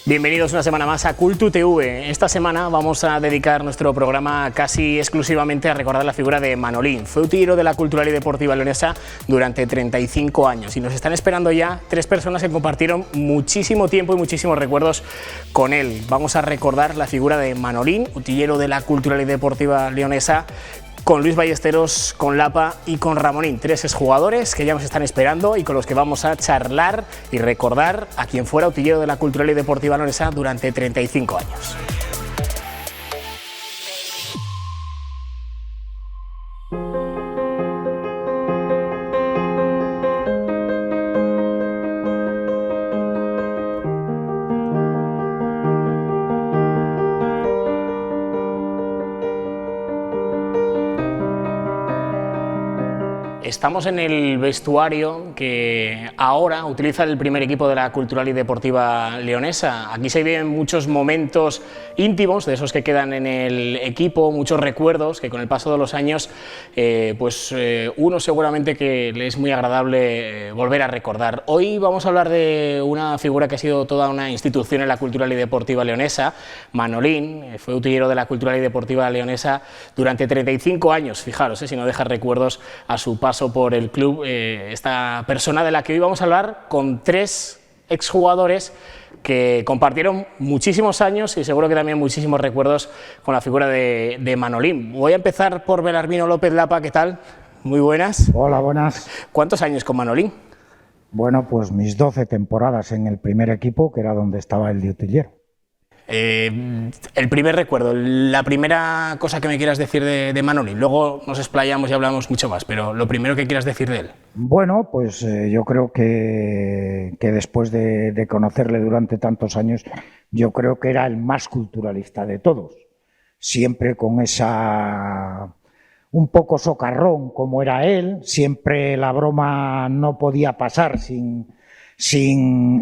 Bienvenidos una semana más a Cultu TV. Esta semana vamos a dedicar nuestro programa casi exclusivamente a recordar la figura de Manolín. Fue utillero de la Cultural y Deportiva Leonesa durante 35 años y nos están esperando ya 3 personas que compartieron muchísimo tiempo y muchísimos recuerdos con él. Vamos a recordar la figura de Manolín, utillero de la Cultural y Deportiva Leonesa, con Luis Ballesteros, con Lapa y con Ramonín, 3 exjugadores que ya nos están esperando y con los que vamos a charlar y recordar a quien fuera utillero de la Cultural y Deportiva Leonesa durante 35 años. Estamos en el vestuario que ahora utiliza el primer equipo de la Cultural y Deportiva Leonesa. Aquí se viven muchos momentos íntimos, de esos que quedan en el equipo, muchos recuerdos que con el paso de los años, uno seguramente que le es muy agradable volver a recordar. Hoy vamos a hablar de una figura que ha sido toda una institución en la Cultural y Deportiva Leonesa, Manolín. Fue utillero de la Cultural y Deportiva Leonesa durante 35 años, fijaros, si no deja recuerdos a su paso por el club, esta persona de la que hoy vamos a hablar con 3 exjugadores que compartieron muchísimos años y seguro que también muchísimos recuerdos con la figura de Manolín. Voy a empezar por Belarmino López. Lapa, ¿qué tal? Muy buenas. Hola, buenas. ¿Cuántos años con Manolín? Bueno, pues mis 12 temporadas en el primer equipo, que era donde estaba el de utillero. El primer recuerdo, la primera cosa que me quieras decir de Manolín, luego nos explayamos y hablamos mucho más, pero lo primero que quieras decir de él. Bueno, pues yo creo que después de conocerle durante tantos años, yo creo que era el más culturalista de todos, siempre con esa un poco socarrón como era él, siempre la broma no podía pasar sin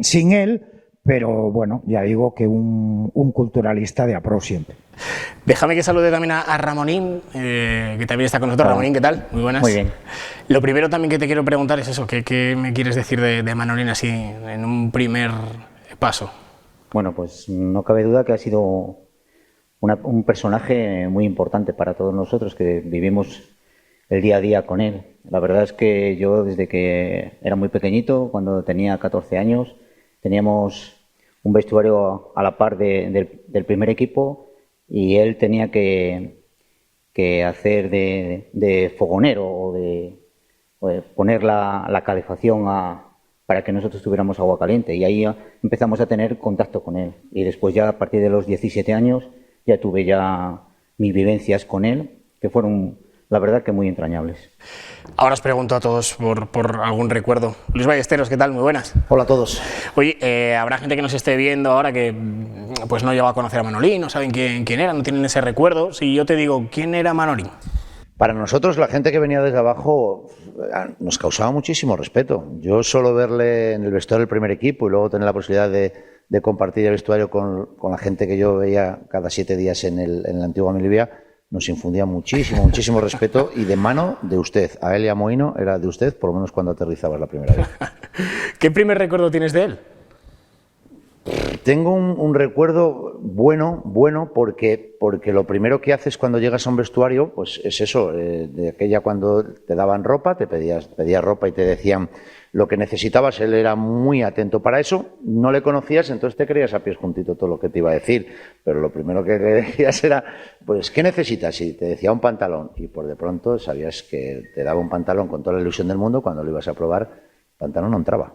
él. Pero bueno, ya digo que un culturalista de apró siempre. Déjame que salude también a Ramonín, que también está con nosotros. Ramonín, ¿qué tal? Muy buenas. Muy bien. Lo primero también que te quiero preguntar es eso, ¿qué me quieres decir de Manolín así en un primer paso? Bueno, pues no cabe duda que ha sido un personaje muy importante para todos nosotros que vivimos el día a día con él. La verdad es que yo desde que era muy pequeñito, cuando tenía 14 años, teníamos un vestuario a la par del primer equipo y él tenía que hacer de fogonero o de poner la calefacción para que nosotros tuviéramos agua caliente, y ahí empezamos a tener contacto con él. Y después ya a partir de los 17 años ya tuve ya mis vivencias con él, que fueron la verdad que muy entrañables. Ahora os pregunto a todos por algún recuerdo. Luis Ballesteros, ¿qué tal? Muy buenas. Hola a todos. Oye, habrá gente que nos esté viendo ahora que pues no llegó a conocer a Manolín, no saben quién era, no tienen ese recuerdo. Si yo te digo, ¿quién era Manolín? Para nosotros, la gente que venía desde abajo nos causaba muchísimo respeto. Yo solo verle en el vestuario del primer equipo y luego tener la posibilidad de compartir el vestuario con la gente que yo veía cada 7 días en la antigua Milivia, nos infundía muchísimo respeto, y de mano de usted. A él y a Moino era de usted, por lo menos cuando aterrizabas la primera vez. ¿Qué primer recuerdo tienes de él? Tengo un recuerdo bueno porque lo primero que haces cuando llegas a un vestuario, pues es eso, de aquella cuando te daban ropa, pedías ropa y te decían lo que necesitabas. Él era muy atento para eso, no le conocías, entonces te creías a pies juntito todo lo que te iba a decir, pero lo primero que le decías era, pues, ¿qué necesitas? Y te decía un pantalón, y por de pronto sabías que te daba un pantalón con toda la ilusión del mundo. Cuando lo ibas a probar, el pantalón no entraba.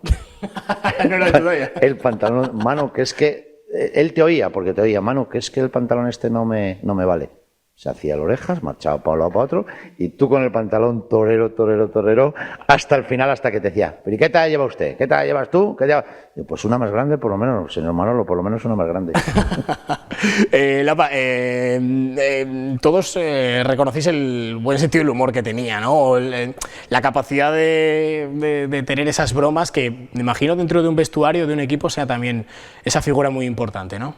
No lo todavía. El pantalón, mano, que es que él te oía, porque te oía, mano, que es que el pantalón este no me vale. Se hacía las orejas, marchaba para un lado para otro, y tú con el pantalón torero, hasta el final, hasta que te decía, ¿pero y qué talla lleva usted? ¿Qué talla llevas tú? ¿Qué lleva? Yo, pues una más grande, por lo menos, señor Manolo, por lo menos una más grande. Lapa, todos reconocéis el buen sentido del humor que tenía, ¿no? La capacidad de tener esas bromas que, me imagino, dentro de un vestuario, de un equipo, sea también esa figura muy importante, ¿no?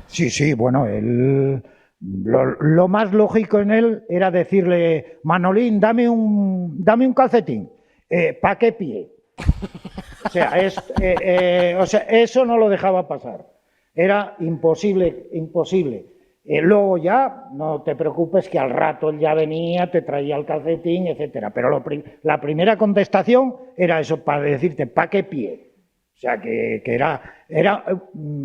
Sí, bueno, él... Lo más lógico en él era decirle, Manolín, dame un calcetín. ¿Para qué pie? O sea, eso no lo dejaba pasar. era imposible. Luego ya, no te preocupes que al rato él ya venía, te traía el calcetín, etcétera. Pero la primera contestación era eso, para decirte, ¿pa' qué pie? O sea, que era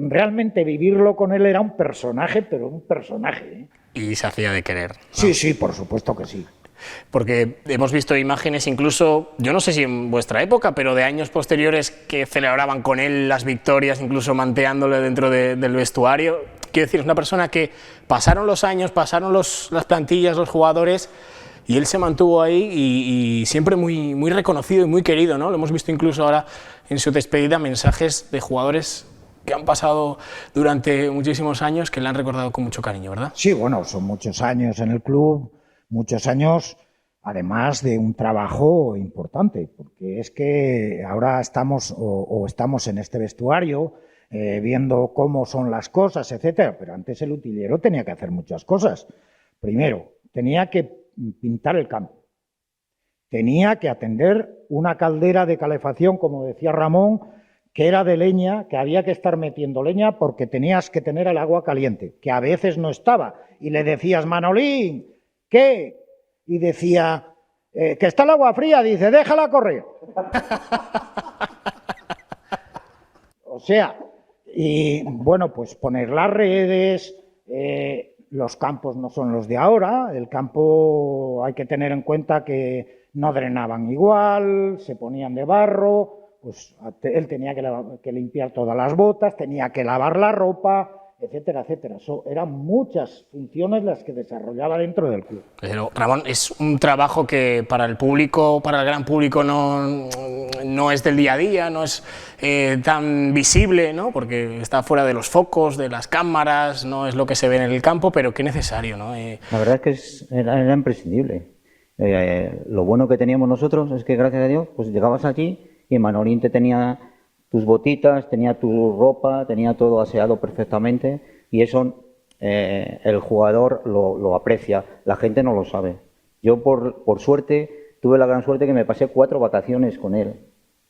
realmente vivirlo con él era un personaje, pero un personaje, ¿eh? Y se hacía de querer, ¿no? Sí, por supuesto que sí. Porque hemos visto imágenes incluso, yo no sé si en vuestra época, pero de años posteriores que celebraban con él las victorias, incluso manteándole dentro del vestuario. Quiero decir, es una persona que pasaron los años, pasaron las plantillas, los jugadores, y él se mantuvo ahí y siempre muy, muy reconocido y muy querido, ¿no? Lo hemos visto incluso ahora en su despedida, mensajes de jugadores que han pasado durante muchísimos años que le han recordado con mucho cariño, ¿verdad? Sí, bueno, son muchos años en el club, muchos años, además de un trabajo importante, porque es que ahora estamos estamos en este vestuario viendo cómo son las cosas, etcétera, pero antes el utilero tenía que hacer muchas cosas. Primero, tenía que pintar el campo, tenía que atender una caldera de calefacción, como decía Ramón, que era de leña, que había que estar metiendo leña porque tenías que tener el agua caliente, que a veces no estaba, y le decías, Manolín, ¿qué? Y decía, que está el agua fría, dice, déjala correr. O sea, y bueno, pues poner las redes, los campos no son los de ahora, el campo hay que tener en cuenta que no drenaban igual, se ponían de barro, pues él tenía que limpiar todas las botas, tenía que lavar la ropa, etcétera, etcétera. Eran muchas funciones las que desarrollaba dentro del club. Pero, Ramón, es un trabajo que para el público, para el gran público no es del día a día, no es tan visible, ¿no? Porque está fuera de los focos, de las cámaras, no es lo que se ve en el campo, pero qué necesario, ¿no? La verdad es que era imprescindible. Lo bueno que teníamos nosotros es que, gracias a Dios, pues llegabas allí y Manolín te tenía tus botitas, tenía tu ropa, tenía todo aseado perfectamente, y eso el jugador lo aprecia, la gente no lo sabe. Yo por suerte tuve la gran suerte que me pasé 4 vacaciones con él.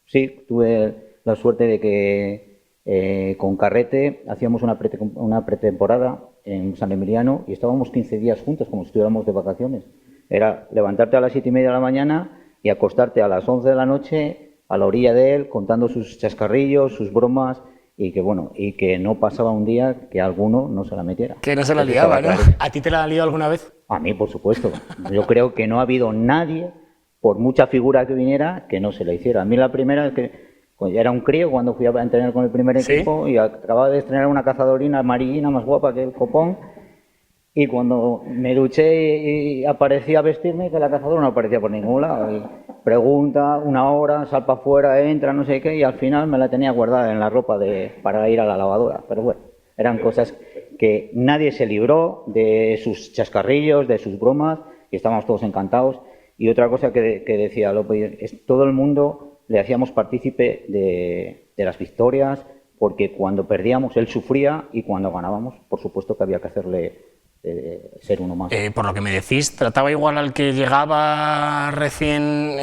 Sí, tuve la suerte de que con Carrete hacíamos una pretemporada en San Emiliano y estábamos 15 días juntos como si estuviéramos de vacaciones. Era levantarte a las 7:30 de la mañana y acostarte a las 11 de la noche a la orilla de él, contando sus chascarrillos, sus bromas, y que no pasaba un día que alguno no se la metiera. Que no se la liaba, ¿no? ¿A ti te la han liado alguna vez? A mí, por supuesto. Yo creo que no ha habido nadie, por mucha figura que viniera, que no se la hiciera. A mí la primera es que era un crío cuando fui a entrenar con el primer equipo, y acababa de estrenar una cazadorina amarillina más guapa que el copón, y cuando me duché y aparecía a vestirme, que la cazadora no aparecía por ningún lado. Y pregunta, 1 hora, sal para afuera, entra, no sé qué, y al final me la tenía guardada en la ropa para ir a la lavadora. Pero bueno, eran cosas que nadie se libró de sus chascarrillos, de sus bromas, y estábamos todos encantados. Y otra cosa que decía López, es todo el mundo le hacíamos partícipe de las victorias, porque cuando perdíamos él sufría, y cuando ganábamos, por supuesto que había que hacerle ser uno más. Por lo que me decís, trataba igual al que llegaba recién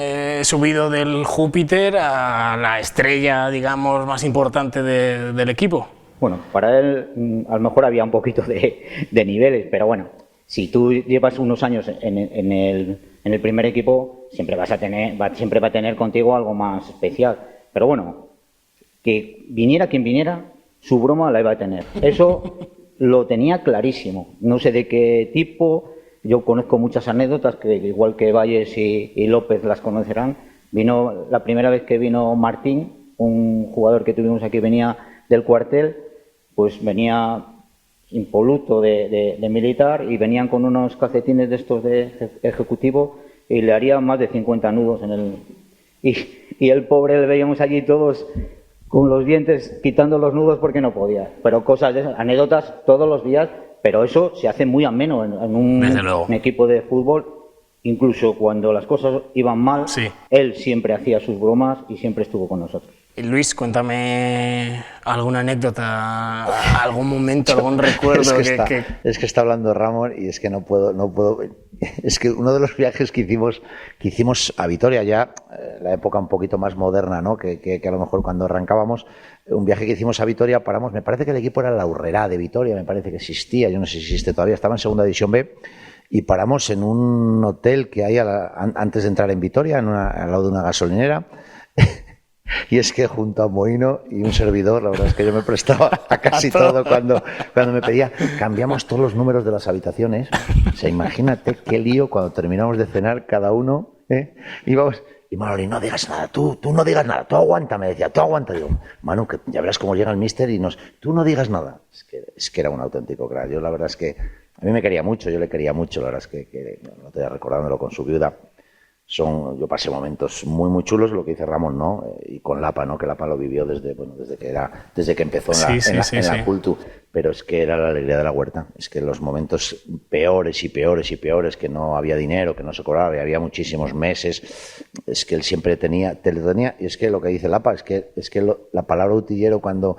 subido del Júpiter a la estrella, digamos, más importante del equipo. Bueno, para él a lo mejor había un poquito de niveles, pero bueno, si tú llevas unos años en el primer equipo, siempre va a tener contigo algo más especial. Pero bueno, que viniera quien viniera, su broma la iba a tener. Eso lo tenía clarísimo. No sé de qué tipo. Yo conozco muchas anécdotas que, igual que Valles y López, las conocerán. Vino la primera vez que vino Martín, un jugador que tuvimos aquí, venía del cuartel, pues venía impoluto de militar, y venían con unos calcetines de estos de ejecutivo, y le haría más de 50 nudos en el... Y el pobre le veíamos allí todos con los dientes quitando los nudos porque no podía. Pero cosas de esas, anécdotas todos los días, pero eso se hace muy ameno en un equipo de fútbol. Incluso cuando las cosas iban mal, sí, él siempre hacía sus bromas y siempre estuvo con nosotros. Luis, cuéntame alguna anécdota, algún momento, algún recuerdo. Es que está hablando Ramón y es que no puedo. Es que uno de los viajes que hicimos a Vitoria, ya la época un poquito más moderna, ¿no? Que a lo mejor cuando arrancábamos, un viaje que hicimos a Vitoria, paramos, me parece que el equipo era la Urrera de Vitoria, me parece que existía, yo no sé si existe todavía, estaba en segunda división B, y paramos en un hotel que hay antes de entrar en Vitoria, al lado de una gasolinera. Y es que junto a Mohino y un servidor, la verdad es que yo me prestaba a casi todo cuando me pedía. Cambiamos todos los números de las habitaciones. O sea, imagínate qué lío cuando terminamos de cenar cada uno. Íbamos, y Manoli, no digas nada, tú no digas nada, tú aguanta, me decía, tú aguanta. Digo, Manu, que ya verás cómo llega el míster y tú no digas nada. Es que era un auténtico crack. Yo la verdad es que a mí me quería mucho, yo le quería mucho. La verdad es que no te voy recordándolo con su viuda. Yo pasé momentos muy muy chulos, lo que dice Ramón, ¿no? Y con Lapa, ¿no? Que Lapa lo vivió desde que empezó en la Cultu, pero es que era la alegría de la huerta. Es que los momentos peores y peores y peores, que no había dinero, que no se cobraba, y había muchísimos meses, es que él siempre te lo tenía, y es que lo que dice Lapa, es que la palabra utillero cuando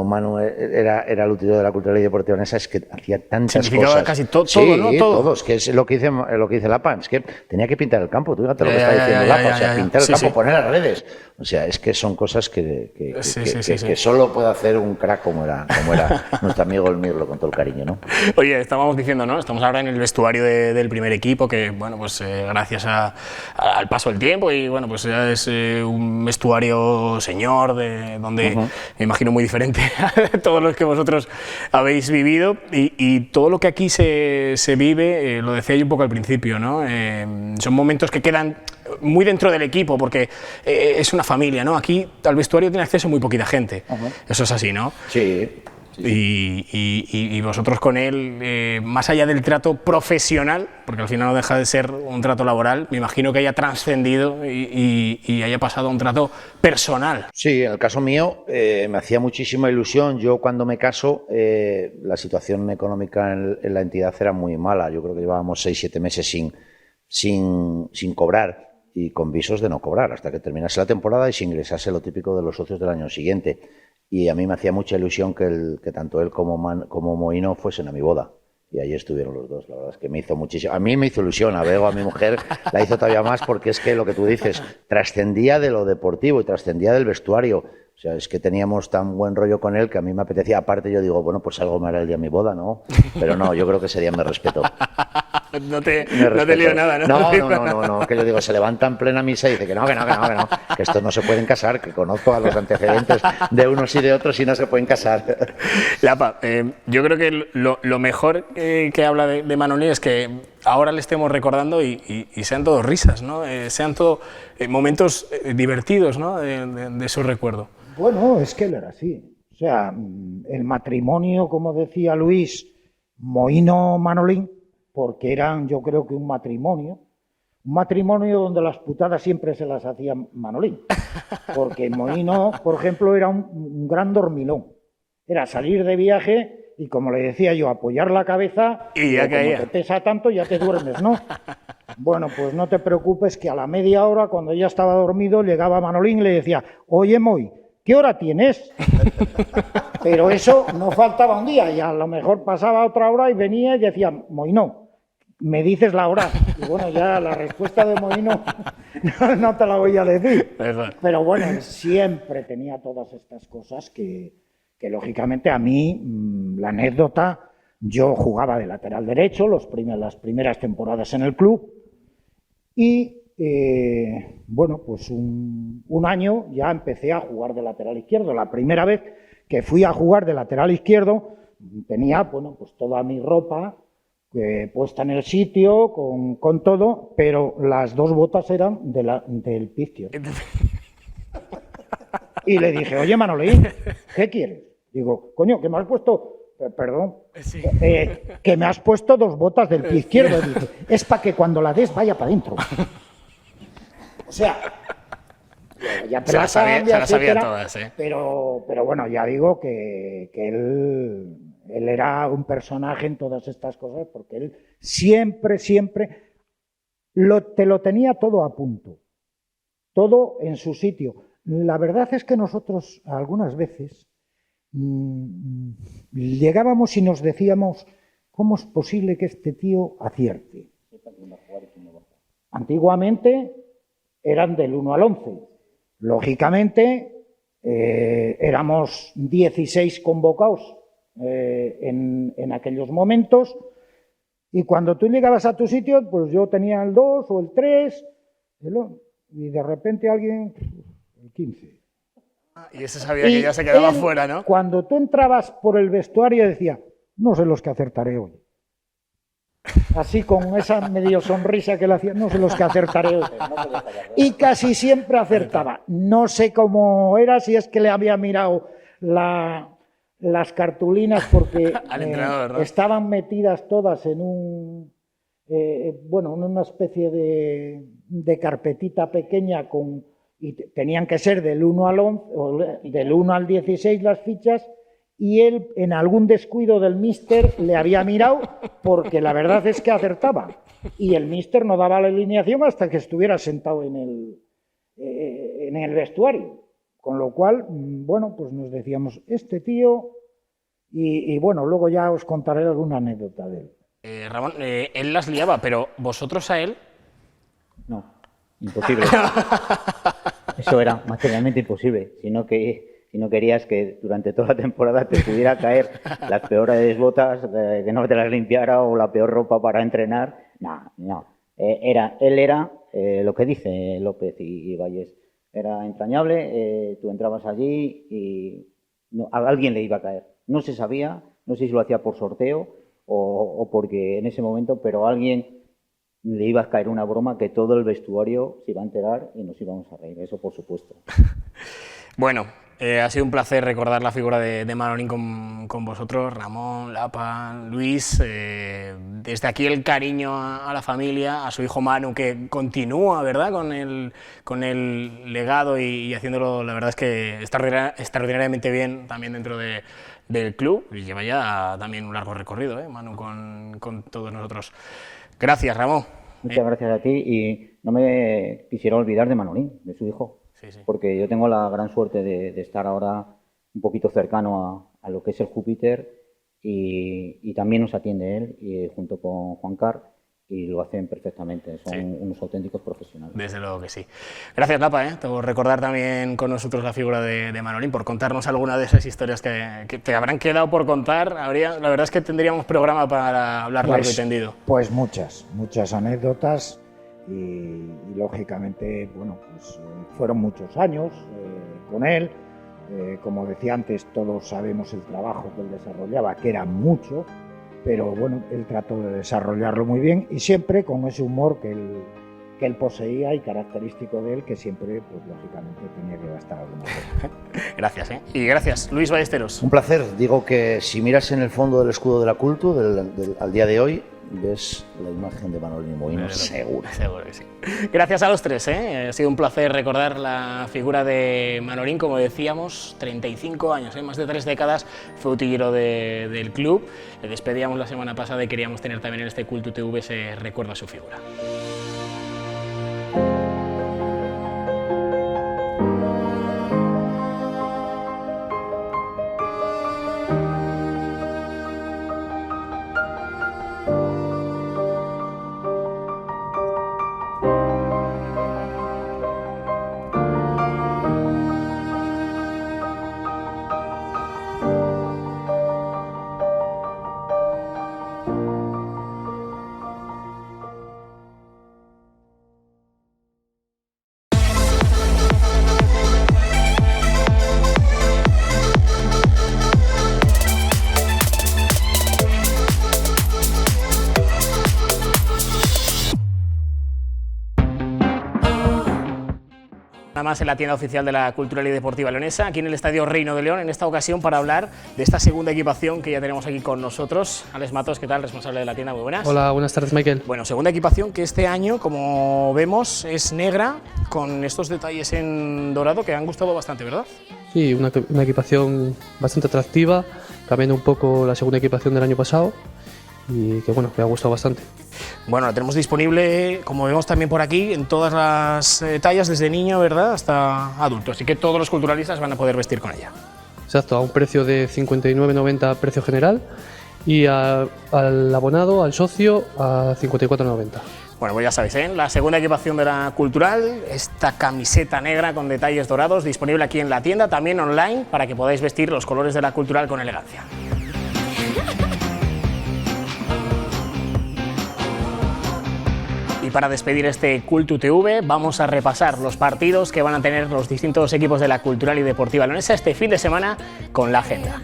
Manu era el utillero de la Cultural y Deportiva Leonesa, es que hacía tantas cosas. Casi todo, sí, ¿no? Todo. Es que es lo que dice Lapa, es que tenía que pintar el campo. Fíjate lo que está diciendo Lapa, o sea, pintar el campo, poner las redes. O sea, es que son cosas que solo puede hacer un crack como era nuestro amigo el Mirlo, con todo el cariño, ¿no? Oye, estábamos diciendo, ¿no? Estamos ahora en el vestuario del primer equipo, que, bueno, pues gracias al paso del tiempo y, bueno, pues ya es un vestuario señor, donde me imagino muy diferente a todos los que vosotros habéis vivido y todo lo que aquí se vive, lo decía yo un poco al principio, ¿no? Son momentos que quedan muy dentro del equipo, porque es una familia, ¿no? Aquí al vestuario tiene acceso muy poquita gente. Eso es así, ¿no? Sí. Y vosotros con él, más allá del trato profesional, porque al final no deja de ser un trato laboral, me imagino que haya trascendido y haya pasado a un trato personal. Sí, en el caso mío me hacía muchísima ilusión. Yo cuando me caso, la situación económica en la entidad era muy mala. Yo creo que llevábamos 6-7 meses sin cobrar y con visos de no cobrar hasta que terminase la temporada y se ingresase lo típico de los socios del año siguiente. Y a mí me hacía mucha ilusión que tanto él como Mohino fuesen a mi boda. Y ahí estuvieron los dos. La verdad es que me hizo muchísimo. A mí me hizo ilusión, a Bego, a mi mujer, la hizo todavía más, porque es que lo que tú dices, trascendía de lo deportivo y trascendía del vestuario. O sea, es que teníamos tan buen rollo con él que a mí me apetecía. Aparte yo digo, bueno, pues algo me hará el día de mi boda, ¿no? Pero no, yo creo que ese día me respetó. No te lío nada, ¿no? No, que yo digo, se levanta en plena misa y dice que no, que estos no se pueden casar, que conozco a los antecedentes de unos y de otros y no se pueden casar. Lapa, yo creo que lo mejor que habla de Manoli es que ahora le estemos recordando y sean todos risas, ¿no? Sean todos momentos divertidos, ¿no? De su recuerdo. Bueno, es que él era así. O sea, el matrimonio, como decía Luis, Mohino-Manolín, porque eran, yo creo que un matrimonio donde las putadas siempre se las hacía Manolín, porque Mohino, por ejemplo, era un gran dormilón, era salir de viaje y, como le decía yo, apoyar la cabeza y ya caía. Como te pesa tanto ya te duermes, ¿no? Bueno, pues no te preocupes que a la media hora, cuando ya estaba dormido, llegaba Manolín y le decía, oye Moy, ¿qué hora tienes? Pero eso no faltaba un día, y a lo mejor pasaba otra hora y venía y decía, Mohino, ¿me dices la hora? Y bueno, ya la respuesta de Mohino no te la voy a decir. Pero bueno, él siempre tenía todas estas cosas que lógicamente a mí, la anécdota, yo jugaba de lateral derecho las primeras temporadas en el club y bueno, pues un año ya empecé a jugar de lateral izquierdo. La primera vez que fui a jugar de lateral izquierdo tenía, bueno, pues toda mi ropa puesta en el sitio, con todo, pero las dos botas eran del pie izquierdo. Y le dije, oye Manolín, ¿qué quieres? Digo, coño, que me has puesto... Perdón, sí. Que me has puesto dos botas del pie izquierdo. Dice, es para que cuando la des vaya para adentro. O sea, ya te las sabía todas, ¿eh? Pero bueno, ya digo que él era un personaje en todas estas cosas, porque él siempre te lo tenía todo a punto, todo en su sitio. La verdad es que nosotros algunas veces llegábamos y nos decíamos, ¿cómo es posible que este tío acierte? Antiguamente eran del 1 al 11. Lógicamente, éramos 16 convocados en aquellos momentos, y cuando tú llegabas a tu sitio, pues yo tenía el 2 o el 3, y de repente alguien, el 15. Y ese sabía que ya se quedaba fuera, ¿no? Cuando tú entrabas por el vestuario decía, no sé los que acertaré hoy. Así con esa medio sonrisa que le hacía, no sé los que acertaré hoy. Y casi siempre acertaba. No sé cómo era, si es que le había mirado las cartulinas porque al entrenador, ¿no? Estaban metidas todas en en una especie de carpetita pequeña y tenían que ser del 1 al 11, o del 1 al 16 las fichas, y él en algún descuido del míster le había mirado, porque la verdad es que acertaba, y el míster no daba la alineación hasta que estuviera sentado en el vestuario, con lo cual, bueno, pues nos decíamos, este tío, y bueno, luego ya os contaré alguna anécdota de él. Ramón, él las liaba, pero ¿vosotros a él? No, imposible. Eso era materialmente imposible, si no querías que durante toda la temporada te pudiera caer las peores botas, que no te las limpiara, o la peor ropa para entrenar. No. Él era lo que dice López y Vallés. Era entrañable, tú entrabas allí y a alguien le iba a caer. No se sabía, no sé si lo hacía por sorteo o porque en ese momento, pero a alguien le iba a caer una broma que todo el vestuario se iba a enterar y nos íbamos a reír, eso por supuesto. Bueno, ha sido un placer recordar la figura de Manolín con vosotros, Ramón, Lapa, Luis. Desde aquí el cariño a la familia, a su hijo Manu, que continúa, ¿verdad?, con el legado y haciéndolo, la verdad es que extraordinariamente bien también dentro del club, y lleva ya también un largo recorrido, Manu, con todos nosotros. Gracias, Ramón. Muchas gracias a ti, y no me quisiera olvidar de Manolín, de su hijo. Sí. Porque yo tengo la gran suerte de estar ahora un poquito cercano a lo que es el Júpiter, y también nos atiende él, y junto con Juan Car, y lo hacen perfectamente, son unos auténticos profesionales. Desde luego que sí. Gracias, Lapa, por recordar también con nosotros la figura de Manolín, por contarnos alguna de esas historias que te habrán quedado por contar. La verdad es que tendríamos programa para hablar largo y tendido. Pues muchas anécdotas, y lógicamente, bueno, pues fueron muchos años con él. Como decía antes, todos sabemos el trabajo que él desarrollaba, que era mucho, pero bueno, él trató de desarrollarlo muy bien, y siempre con ese humor que él poseía y característico de él, que siempre, pues lógicamente, tenía que gastar alguna cosa. Gracias, y gracias, Luis Ballesteros. Un placer. Digo que si miras en el fondo del escudo de la Cultu, al día de hoy, ves la imagen de Manolín Moino, seguro. Seguro que sí. Gracias a los tres, Ha sido un placer recordar la figura de Manolín, como decíamos, 35 años, más de 3 décadas, fue utillero del club. Le despedíamos la semana pasada y queríamos tener también en este Cultu TV ese recuerdo a su figura. Más en la tienda oficial de la Cultural y Deportiva Leonesa, aquí en el Estadio Reino de León, en esta ocasión para hablar de esta segunda equipación que ya tenemos aquí con nosotros. Alex Matos, ¿qué tal? Responsable de la tienda, muy buenas. Hola, buenas tardes, Michael. Bueno, segunda equipación que este año, como vemos, es negra, con estos detalles en dorado que han gustado bastante, ¿verdad? Sí, una equipación bastante atractiva, cambiando un poco la segunda equipación del año pasado. y que bueno, me ha gustado bastante. Bueno, la tenemos disponible, como vemos también por aquí, en todas las tallas, desde niño, ¿verdad?, hasta adulto, así que todos los culturalistas van a poder vestir con ella. Exacto, a un precio de 59,90 precio general y al abonado, al socio, a 54,90. Bueno, pues ya sabéis, ¿eh?, la segunda equipación de la Cultural, esta camiseta negra con detalles dorados, disponible aquí en la tienda, también online, para que podáis vestir los colores de la Cultural con elegancia. Y para despedir este Cultu TV vamos a repasar los partidos que van a tener los distintos equipos de la Cultural y Deportiva Leonesa este fin de semana con la agenda.